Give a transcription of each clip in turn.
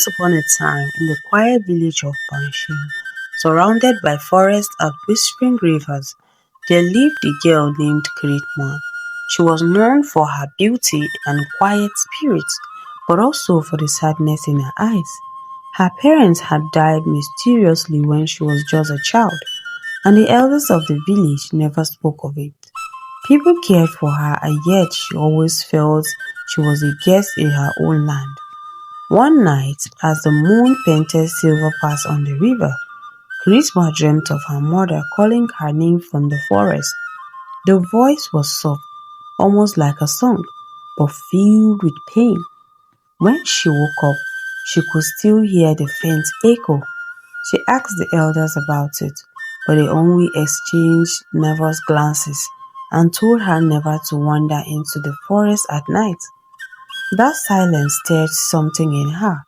Once upon a time, in the quiet village of Banshin, surrounded by forests and whispering rivers, there lived a girl named Kiritma. She was known for her beauty and quiet spirit, but also for the sadness in her eyes. Her parents had died mysteriously when she was just a child, and the elders of the village never spoke of it. People cared for her, and yet she always felt she was a guest in her own land. One night, as the moon painted silver paths on the river, Charisma dreamt of her mother calling her name from the forest. The voice was soft, almost like a song, but filled with pain. When she woke up, she could still hear the faint echo. She asked the elders about it, but they only exchanged nervous glances and told her never to wander into the forest at night. That silence stirred something in her,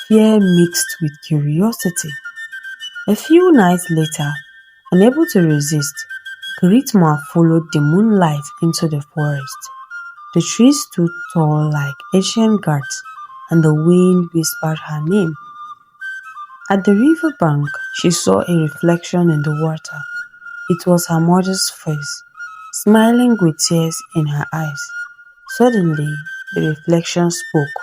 fear mixed with curiosity. A few nights later, unable to resist, Kiritma followed the moonlight into the forest. The trees stood tall like ancient guards, and the wind whispered her name. At the river bank, she saw a reflection in the water. It was her mother's face, smiling with tears in her eyes. Suddenly, the reflection spoke.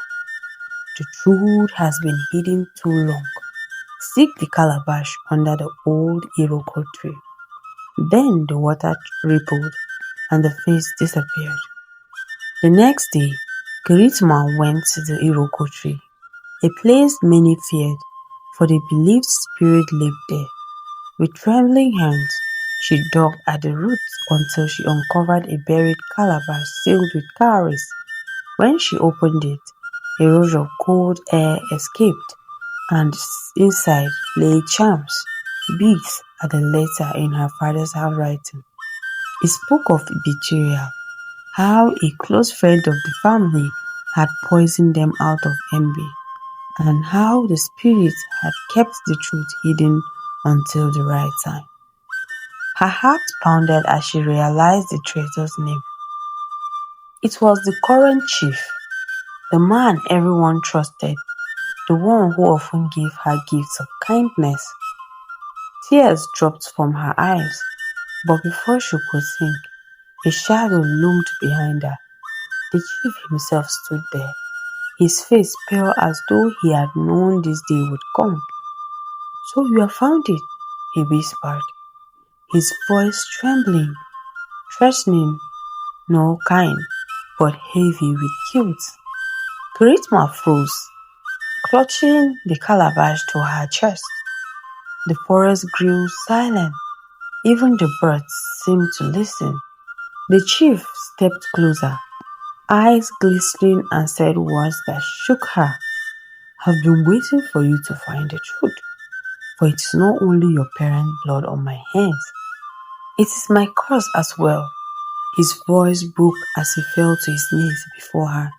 The truth has been hidden too long. Seek the calabash under the old Iroko tree. Then the water rippled and the face disappeared. The next day, Kiritma went to the Iroko tree, a place many feared, for they believed spirit lived there. With trembling hands, she dug at the roots until she uncovered a buried calabash sealed with cowries. When she opened it, a rush of cold air escaped, and inside lay charms, beads, and a letter in her father's handwriting. It spoke of betrayal, how a close friend of the family had poisoned them out of envy, and how the spirit had kept the truth hidden until the right time. Her heart pounded as she realized the traitor's name. It was the current chief, the man everyone trusted, the one who often gave her gifts of kindness. Tears dropped from her eyes, but before she could think, a shadow loomed behind her. The chief himself stood there, his face pale as though he had known this day would come. "So you have found it," he whispered, his voice trembling, threatening, no kind, but heavy with guilt. Charisma froze, clutching the calabash to her chest. The forest grew silent. Even the birds seemed to listen. The chief stepped closer, eyes glistening, and said words that shook her. "I've been waiting for you to find the truth, for it is not only your parents' blood on my hands, it is my curse as well." His voice broke as he fell to his knees before her,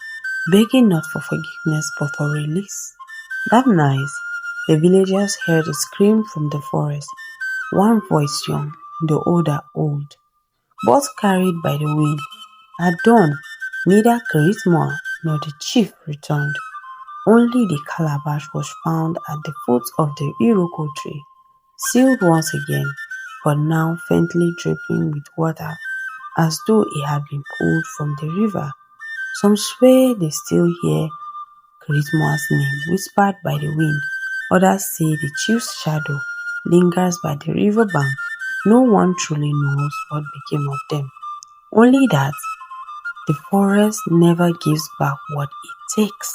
begging not for forgiveness but for release. That night, the villagers heard a scream from the forest, one voice young, the other old, both carried by the wind. At dawn, neither Charisma nor the chief returned. Only the calabash was found at the foot of the Iroko tree, sealed once again, but now faintly dripping with water, as though it had been pulled from the river. Some swear they still hear Charisma's name whispered by the wind. Others say the chief's shadow lingers by the river bank. No one truly knows what became of them. Only that the forest never gives back what it takes.